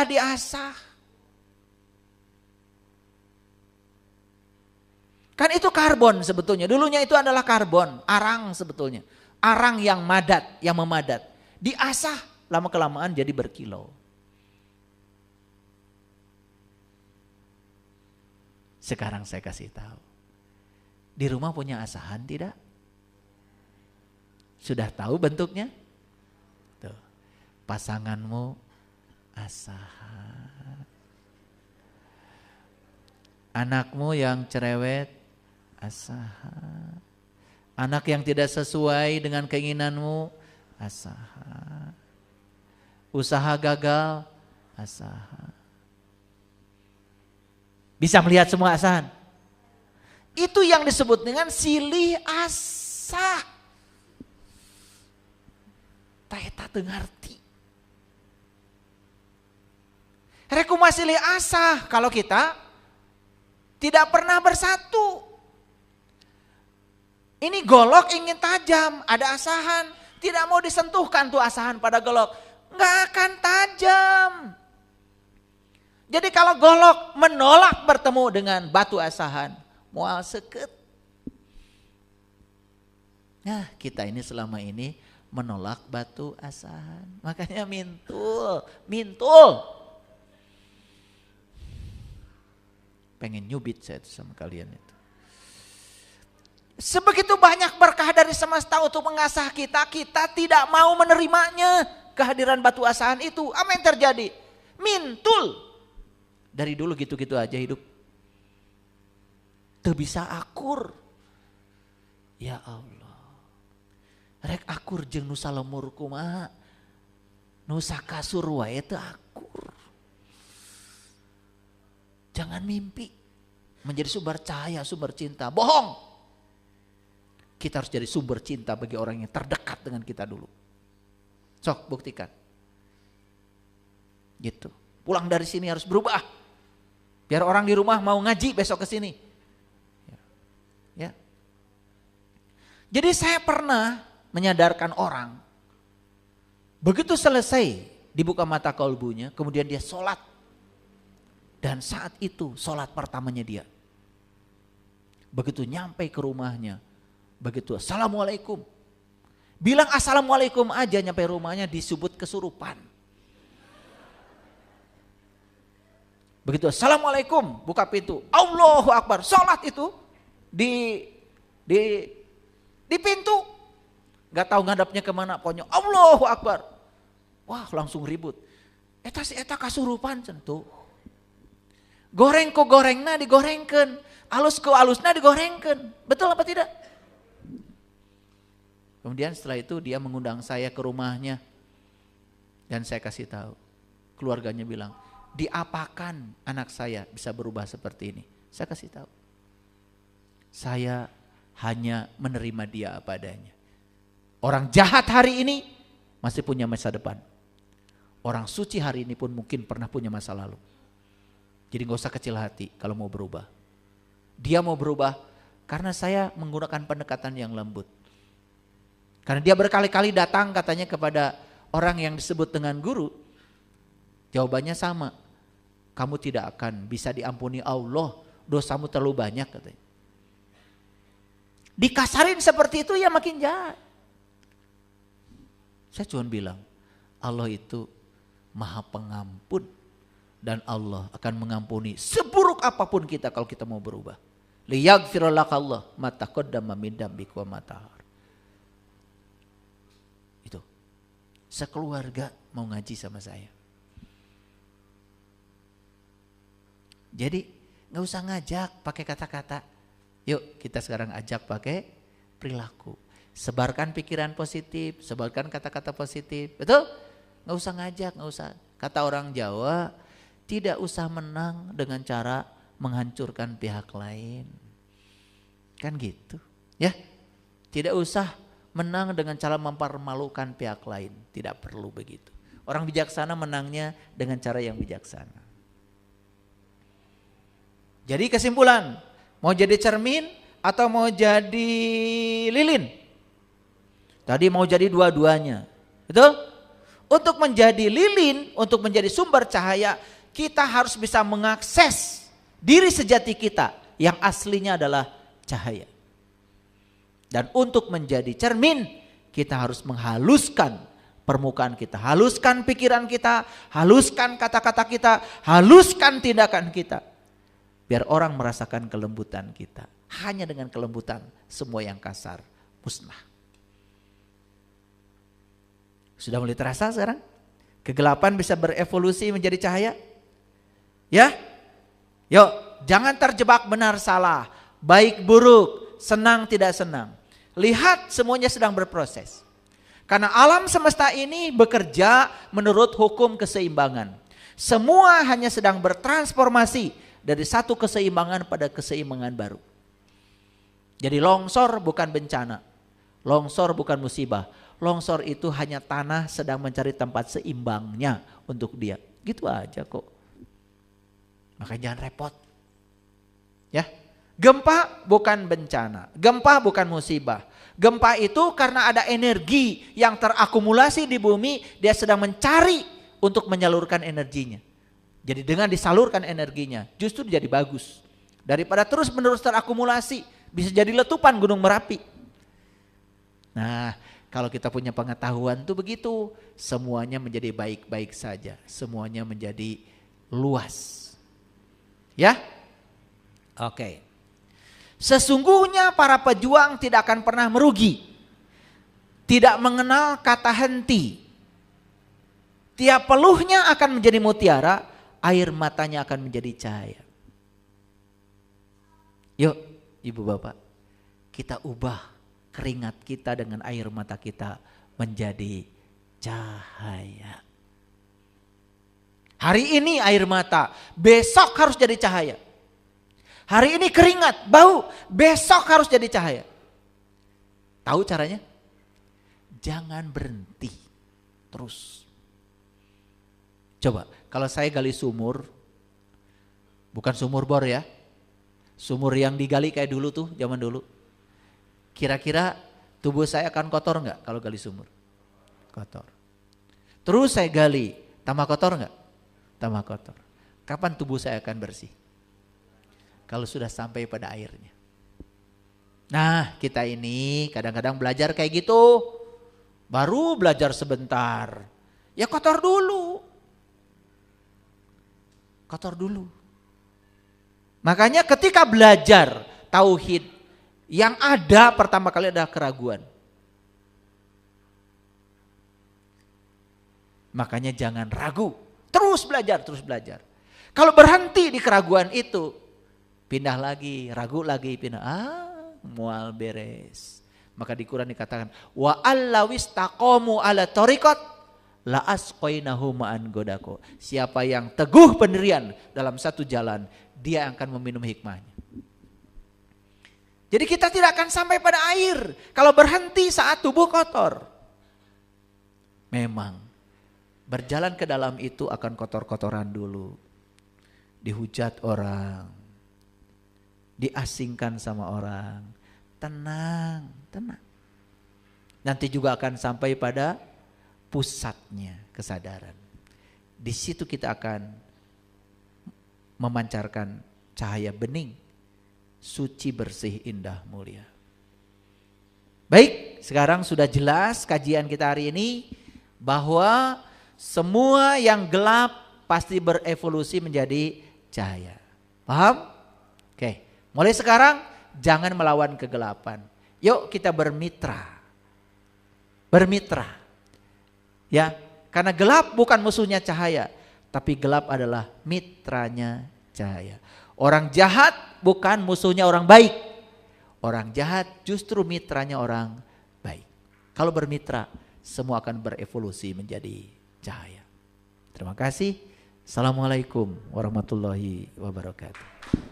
diasah. Kan itu karbon sebetulnya. Dulunya itu adalah karbon, arang sebetulnya. Arang yang madat, yang memadat. Diasah lama-kelamaan jadi berkilau. Sekarang saya kasih tahu. Di rumah punya asahan tidak? Sudah tahu bentuknya? Tuh. Pasanganmu asahan. Anakmu yang cerewet asahan. Anak yang tidak sesuai dengan keinginanmu asahan. Usaha gagal asahan. Bisa melihat semua asahan? Itu yang disebut dengan silih asah. Taeta tengarti. Rekumah silih asah kalau kita tidak pernah bersatu. Ini golok ingin tajam, ada asahan. Tidak mau disentuhkan tuh asahan pada golok. Nggak akan tajam. Jadi kalau golok menolak bertemu dengan batu asahan, moal seket. Nah, kita ini selama ini menolak batu asahan. Makanya mintul. Pengen nyubit saya sama kalian itu. Sebegitu banyak berkah dari semesta untuk mengasah kita, kita tidak mau menerimanya. Kehadiran batu asahan itu, apa yang terjadi? Mintul. Dari dulu gitu-gitu aja hidup. Teu bisa akur. Ya Allah. Rek akur jeung nu salemur kumaha. Nu sakasur wae teu akur. Jangan mimpi menjadi sumber cahaya, sumber cinta. Bohong. Kita harus jadi sumber cinta bagi orang yang terdekat dengan kita dulu. Sok buktikan. Gitu. Pulang dari sini harus berubah. Biar orang di rumah mau ngaji besok ke sini. Ya. Jadi saya pernah menyadarkan orang. Begitu selesai dibuka mata kalbunya, kemudian dia sholat. Dan saat itu sholat pertamanya dia. Begitu nyampe ke rumahnya, begitu assalamualaikum. Bilang assalamualaikum aja nyampe rumahnya disebut kesurupan. Begitu assalamualaikum buka pintu, Allahu Akbar, sholat itu di pintu, nggak tahu ngadapnya kemana, pokoknya Allahu Akbar, wah langsung ribut, eta kasurupan tentu, goreng ko gorengna digorengkan, alus ko alusna digorengkan, betul apa tidak? Kemudian setelah itu dia mengundang saya ke rumahnya dan saya kasih tahu, keluarganya bilang, diapakan anak saya bisa berubah seperti ini? Saya kasih tahu. Saya hanya menerima dia apa adanya. Orang jahat hari ini masih punya masa depan. Orang suci hari ini pun mungkin pernah punya masa lalu. Jadi gak usah kecil hati kalau mau berubah. Dia mau berubah karena saya menggunakan pendekatan yang lembut. Karena dia berkali-kali datang katanya kepada orang yang disebut dengan guru. Jawabannya sama. Kamu tidak akan bisa diampuni Allah, dosamu terlalu banyak katanya. Dikasarin seperti itu ya makin jahat. Saya cuma bilang, Allah itu Maha Pengampun dan Allah akan mengampuni seburuk apapun kita kalau kita mau berubah. Liyaghfira lakallah ma taqaddama min dambika wa ma ta'akhkhar. Itu. Sekeluarga mau ngaji sama saya. Jadi gak usah ngajak pakai kata-kata. Yuk kita sekarang ajak pakai perilaku. Sebarkan pikiran positif, sebarkan kata-kata positif. Betul? Gak usah ngajak, gak usah. Kata orang Jawa, tidak usah menang dengan cara menghancurkan pihak lain. Kan gitu. Ya, tidak usah menang dengan cara mempermalukan pihak lain. Tidak perlu begitu. Orang bijaksana menangnya dengan cara yang bijaksana. Jadi kesimpulan, mau jadi cermin atau mau jadi lilin? Tadi mau jadi dua-duanya, betul? Untuk menjadi lilin, untuk menjadi sumber cahaya, kita harus bisa mengakses diri sejati kita yang aslinya adalah cahaya. Dan untuk menjadi cermin, kita harus menghaluskan permukaan kita, haluskan pikiran kita, haluskan kata-kata kita, haluskan tindakan kita. Biar orang merasakan kelembutan kita. Hanya dengan kelembutan semua yang kasar musnah. Sudah mulai terasa sekarang? Kegelapan bisa berevolusi menjadi cahaya? Ya? Yuk, jangan terjebak benar salah, baik buruk, senang tidak senang. Lihat semuanya sedang berproses. Karena alam semesta ini bekerja menurut hukum keseimbangan. Semua hanya sedang bertransformasi dari satu keseimbangan pada keseimbangan baru. Jadi longsor bukan bencana, longsor bukan musibah. Longsor itu hanya tanah sedang mencari tempat seimbangnya untuk dia. Gitu aja kok. Makanya jangan repot. Ya. Gempa bukan bencana, gempa bukan musibah. Gempa itu karena ada energi yang terakumulasi di bumi, dia sedang mencari untuk menyalurkan energinya. Jadi dengan disalurkan energinya, justru jadi bagus. Daripada terus-menerus terakumulasi, bisa jadi letupan Gunung Merapi. Nah, kalau kita punya pengetahuan tuh begitu, semuanya menjadi baik-baik saja, semuanya menjadi luas. Ya? Oke. Sesungguhnya para pejuang tidak akan pernah merugi. Tidak mengenal kata henti. Tiap peluhnya akan menjadi mutiara, air matanya akan menjadi cahaya. Yuk, Ibu Bapak, kita ubah keringat kita dengan air mata kita menjadi cahaya. Hari ini air mata, besok harus jadi cahaya. Hari ini keringat, bau, besok harus jadi cahaya. Tahu caranya? Jangan berhenti terus. Coba, kalau saya gali sumur, bukan sumur bor ya, sumur yang digali kayak dulu tuh, zaman dulu. Kira-kira tubuh saya akan kotor enggak kalau gali sumur? Kotor. Terus saya gali, tambah kotor enggak? Tambah kotor. Kapan tubuh saya akan bersih? Kalau sudah sampai pada airnya. Nah, kita ini kadang-kadang belajar kayak gitu. Baru belajar sebentar. Ya kotor dulu. Kotor dulu. Makanya ketika belajar tauhid, yang ada pertama kali adalah keraguan. Makanya jangan ragu. Terus belajar, terus belajar. Kalau berhenti di keraguan itu, pindah lagi, ragu lagi, pindah. Mual beres. Maka di Quran dikatakan, wa allawis taqamu ala tariqat la asqainahu ma'an godako. Siapa yang teguh pendirian dalam satu jalan, dia akan meminum hikmahnya. Jadi kita tidak akan sampai pada air kalau berhenti saat tubuh kotor. Memang berjalan ke dalam itu akan kotor-kotoran dulu. Dihujat orang, diasingkan sama orang. Tenang, tenang. Nanti juga akan sampai pada pusatnya kesadaran. Di situ kita akan memancarkan cahaya bening, suci, bersih, indah, mulia. Baik, sekarang sudah jelas kajian kita hari ini bahwa semua yang gelap pasti berevolusi menjadi cahaya. Paham? Oke, mulai sekarang jangan melawan kegelapan. Yuk kita bermitra. Bermitra. Ya, karena gelap bukan musuhnya cahaya, tapi gelap adalah mitranya cahaya. Orang jahat bukan musuhnya orang baik. Orang jahat justru mitranya orang baik. Kalau bermitra, semua akan berevolusi menjadi cahaya. Terima kasih. Assalamualaikum warahmatullahi wabarakatuh.